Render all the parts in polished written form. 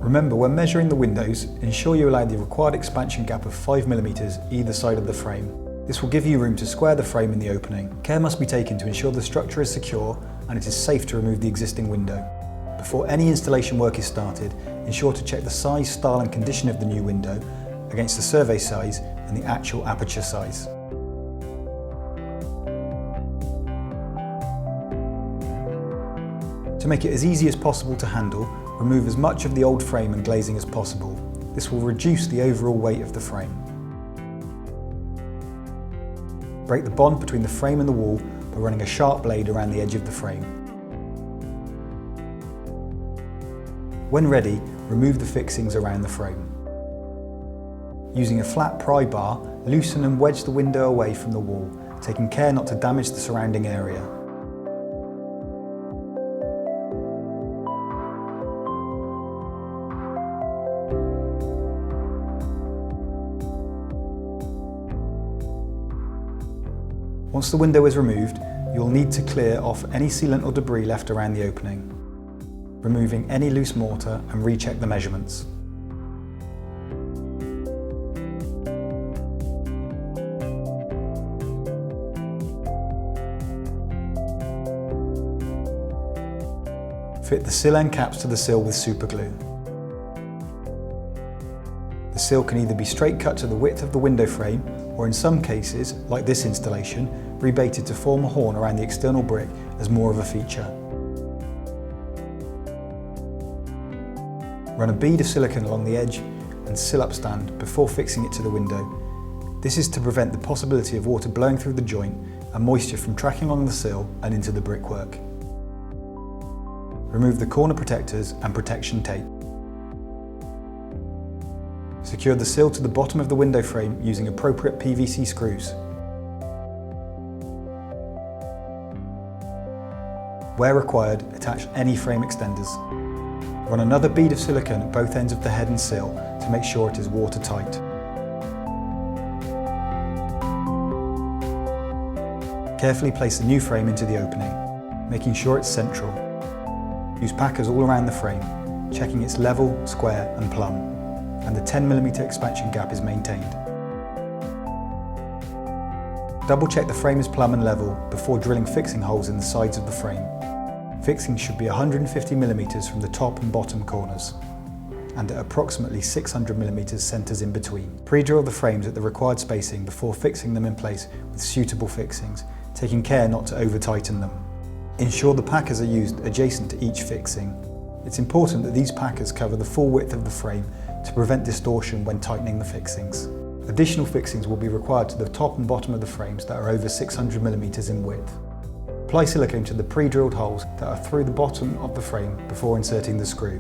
Remember, when measuring the windows, ensure you allow the required expansion gap of 5mm either side of the frame. This will give you room to square the frame in the opening. Care must be taken to ensure the structure is secure and it is safe to remove the existing window. Before any installation work is started, ensure to check the size, style and condition of the new window against the survey size and the actual aperture size. To make it as easy as possible to handle, remove as much of the old frame and glazing as possible. This will reduce the overall weight of the frame. Break the bond between the frame and the wall by running a sharp blade around the edge of the frame. When ready, remove the fixings around the frame. Using a flat pry bar, loosen and wedge the window away from the wall, taking care not to damage the surrounding area. Once the window is removed, you will need to clear off any sealant or debris left around the opening, removing any loose mortar and recheck the measurements. Fit the sill end caps to the sill with super glue. The sill can either be straight cut to the width of the window frame, or in some cases, like this installation, rebaited to form a horn around the external brick as more of a feature. Run a bead of silicone along the edge and sill up stand before fixing it to the window. This is to prevent the possibility of water blowing through the joint and moisture from tracking along the sill and into the brickwork. Remove the corner protectors and protection tape. Secure the sill to the bottom of the window frame using appropriate PVC screws. Where required, attach any frame extenders. Run another bead of silicone at both ends of the head and sill to make sure it is watertight. Carefully place the new frame into the opening, making sure it's central. Use packers all around the frame, checking it's level, square and plumb, and the 10mm expansion gap is maintained. Double check the frame is plumb and level before drilling fixing holes in the sides of the frame. Fixings should be 150mm from the top and bottom corners, and at approximately 600mm centres in between. Pre-drill the frames at the required spacing before fixing them in place with suitable fixings, taking care not to over-tighten them. Ensure the packers are used adjacent to each fixing. It's important that these packers cover the full width of the frame to prevent distortion when tightening the fixings. Additional fixings will be required to the top and bottom of the frames that are over 600mm in width. Apply silicone to the pre-drilled holes that are through the bottom of the frame before inserting the screw.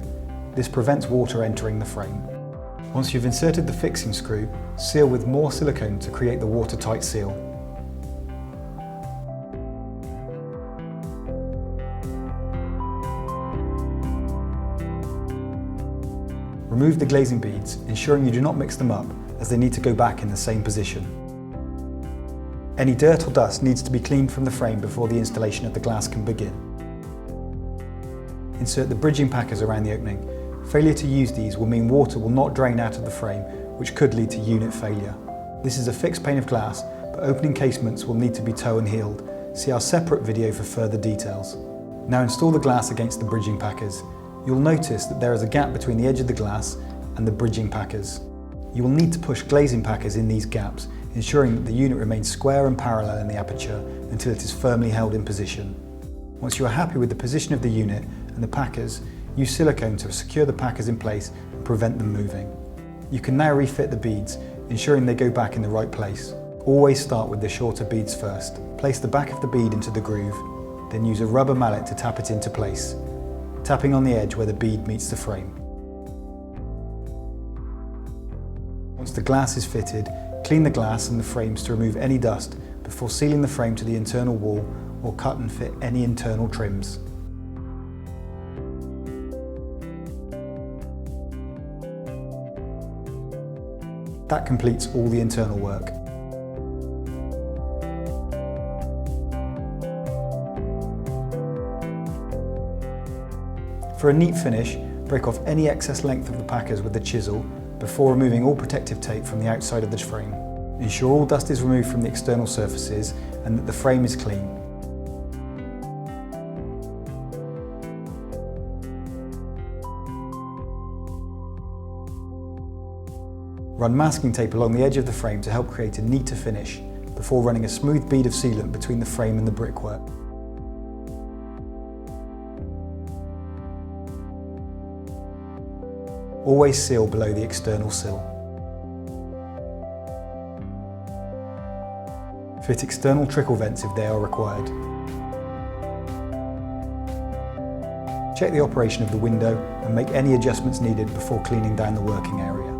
This prevents water entering the frame. Once you've inserted the fixing screw, seal with more silicone to create the watertight seal. Remove the glazing beads, ensuring you do not mix them up, as they need to go back in the same position. Any dirt or dust needs to be cleaned from the frame before the installation of the glass can begin. Insert the bridging packers around the opening. Failure to use these will mean water will not drain out of the frame, which could lead to unit failure. This is a fixed pane of glass, but opening casements will need to be toe and heeled. See our separate video for further details. Now install the glass against the bridging packers. You'll notice that there is a gap between the edge of the glass and the bridging packers. You will need to push glazing packers in these gaps, ensuring that the unit remains square and parallel in the aperture until it is firmly held in position. Once you are happy with the position of the unit and the packers, use silicone to secure the packers in place and prevent them moving. You can now refit the beads, ensuring they go back in the right place. Always start with the shorter beads first. Place the back of the bead into the groove, then use a rubber mallet to tap it into place, tapping on the edge where the bead meets the frame. Once the glass is fitted, clean the glass and the frames to remove any dust before sealing the frame to the internal wall, or cut and fit any internal trims. That completes all the internal work. For a neat finish, Break off any excess length of the packers with the chisel before removing all protective tape from the outside of the frame. Ensure all dust is removed from the external surfaces and that the frame is clean. Run masking tape along the edge of the frame to help create a neater finish before running a smooth bead of sealant between the frame and the brickwork. Always seal below the external sill. Fit external trickle vents if they are required. Check the operation of the window and make any adjustments needed before cleaning down the working area.